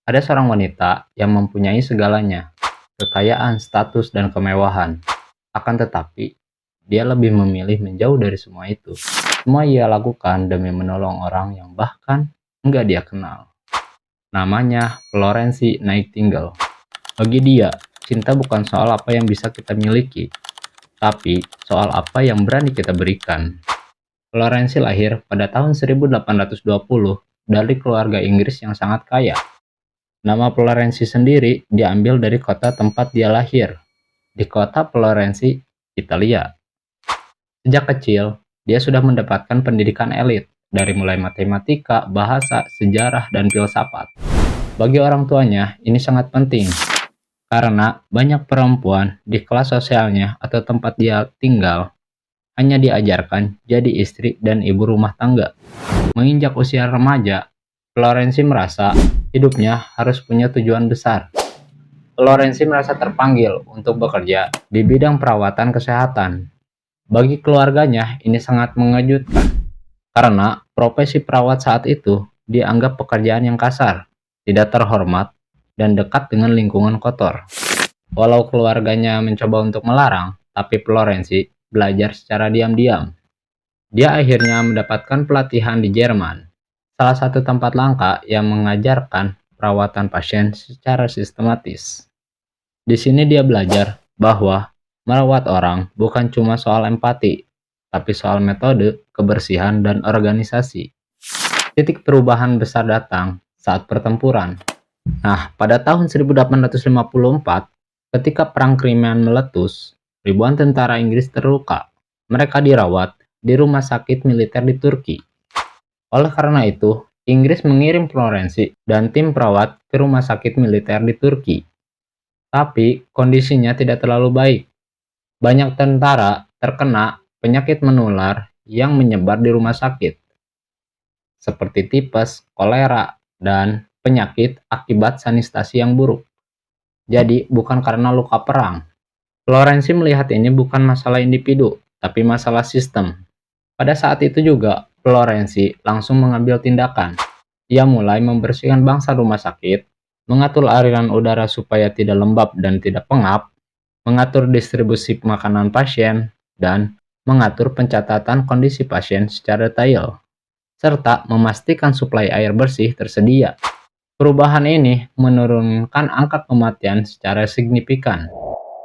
Ada seorang wanita yang mempunyai segalanya, kekayaan, status, dan kemewahan. Akan tetapi, dia lebih memilih menjauh dari semua itu. Semua ia lakukan demi menolong orang yang bahkan enggak dia kenal. Namanya Florence Nightingale. Bagi dia, cinta bukan soal apa yang bisa kita miliki, tapi soal apa yang berani kita berikan. Florence lahir pada tahun 1820 dari keluarga Inggris yang sangat kaya. Nama Florence sendiri diambil dari kota tempat dia lahir, di kota Florence, Italia. Sejak kecil, dia sudah mendapatkan pendidikan elit, dari mulai matematika, bahasa, sejarah, dan filsafat. Bagi orang tuanya, ini sangat penting, karena banyak perempuan di kelas sosialnya atau tempat dia tinggal hanya diajarkan jadi istri dan ibu rumah tangga. Menginjak usia remaja, Florence merasa hidupnya harus punya tujuan besar. Florence merasa terpanggil untuk bekerja di bidang perawatan kesehatan. Bagi keluarganya, ini sangat mengejutkan, karena profesi perawat saat itu dianggap pekerjaan yang kasar, tidak terhormat, dan dekat dengan lingkungan kotor. Walau keluarganya mencoba untuk melarang, tapi Florence belajar secara diam-diam. Dia akhirnya mendapatkan pelatihan di Jerman, salah satu tempat langka yang mengajarkan perawatan pasien secara sistematis. Di sini dia belajar bahwa merawat orang bukan cuma soal empati, tapi soal metode, kebersihan, dan organisasi. Titik perubahan besar datang saat pertempuran. Nah, pada tahun 1854, ketika Perang Crimean meletus, ribuan tentara Inggris terluka. Mereka dirawat di rumah sakit militer di Turki. Oleh karena itu, Inggris mengirim Florence dan tim perawat ke rumah sakit militer di Turki. Tapi kondisinya tidak terlalu baik. Banyak tentara terkena penyakit menular yang menyebar di rumah sakit, seperti tipes, kolera, dan penyakit akibat sanitasi yang buruk. Jadi, bukan karena luka perang. Florence melihat ini bukan masalah individu, tapi masalah sistem. Pada saat itu juga, Florence langsung mengambil tindakan. Ia mulai membersihkan bangsal rumah sakit, mengatur aliran udara supaya tidak lembab dan tidak pengap, mengatur distribusi makanan pasien, dan mengatur pencatatan kondisi pasien secara detail, serta memastikan suplai air bersih tersedia. Perubahan ini menurunkan angka kematian secara signifikan,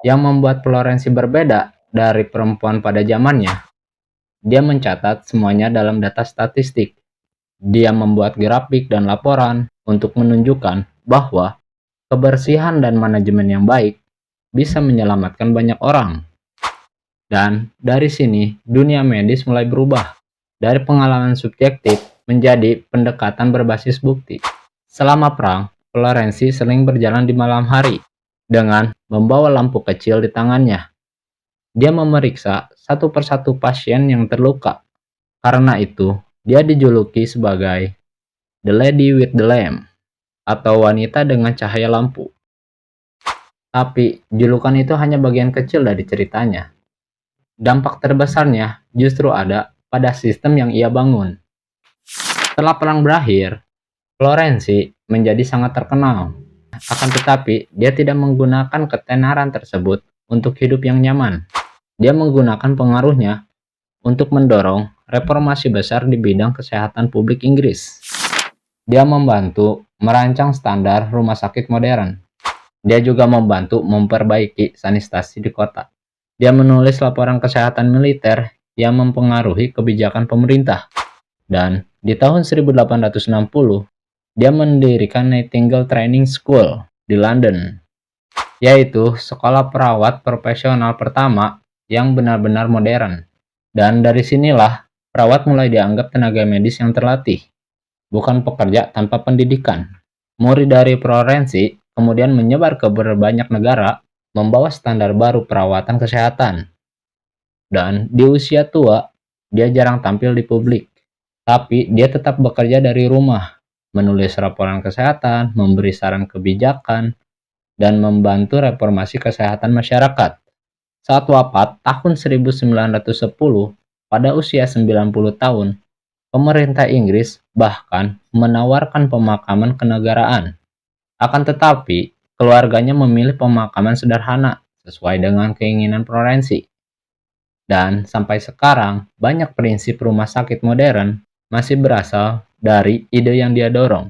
yang membuat Florence berbeda dari perempuan pada zamannya. Dia mencatat semuanya dalam data statistik. Dia membuat grafik dan laporan untuk menunjukkan bahwa kebersihan dan manajemen yang baik bisa menyelamatkan banyak orang. Dan dari sini, dunia medis mulai berubah dari pengalaman subjektif menjadi pendekatan berbasis bukti. Selama perang, Florence sering berjalan di malam hari dengan membawa lampu kecil di tangannya. Dia memeriksa satu persatu pasien yang terluka. Karena itu, dia dijuluki sebagai The Lady with the Lamp, atau wanita dengan cahaya lampu. Tapi, julukan itu hanya bagian kecil dari ceritanya. Dampak terbesarnya justru ada pada sistem yang ia bangun. Setelah perang berakhir, Florence menjadi sangat terkenal. Akan tetapi, dia tidak menggunakan ketenaran tersebut untuk hidup yang nyaman. Dia menggunakan pengaruhnya untuk mendorong reformasi besar di bidang kesehatan publik Inggris. Dia membantu merancang standar rumah sakit modern. Dia juga membantu memperbaiki sanitasi di kota. Dia menulis laporan kesehatan militer yang mempengaruhi kebijakan pemerintah. Dan di tahun 1860, dia mendirikan Nightingale Training School di London, yaitu sekolah perawat profesional pertama yang benar-benar modern. Dan dari sinilah, perawat mulai dianggap tenaga medis yang terlatih, bukan pekerja tanpa pendidikan. Murid dari Florence kemudian menyebar ke berbanyak negara, membawa standar baru perawatan kesehatan. Dan di usia tua, dia jarang tampil di publik. Tapi dia tetap bekerja dari rumah, menulis laporan kesehatan, memberi saran kebijakan, dan membantu reformasi kesehatan masyarakat. Saat wafat tahun 1910, pada usia 90 tahun, pemerintah Inggris bahkan menawarkan pemakaman kenegaraan Akan tetapi, keluarganya memilih pemakaman sederhana sesuai dengan keinginan Florensi. Dan sampai sekarang, banyak prinsip rumah sakit modern masih berasal dari ide yang dia dorong.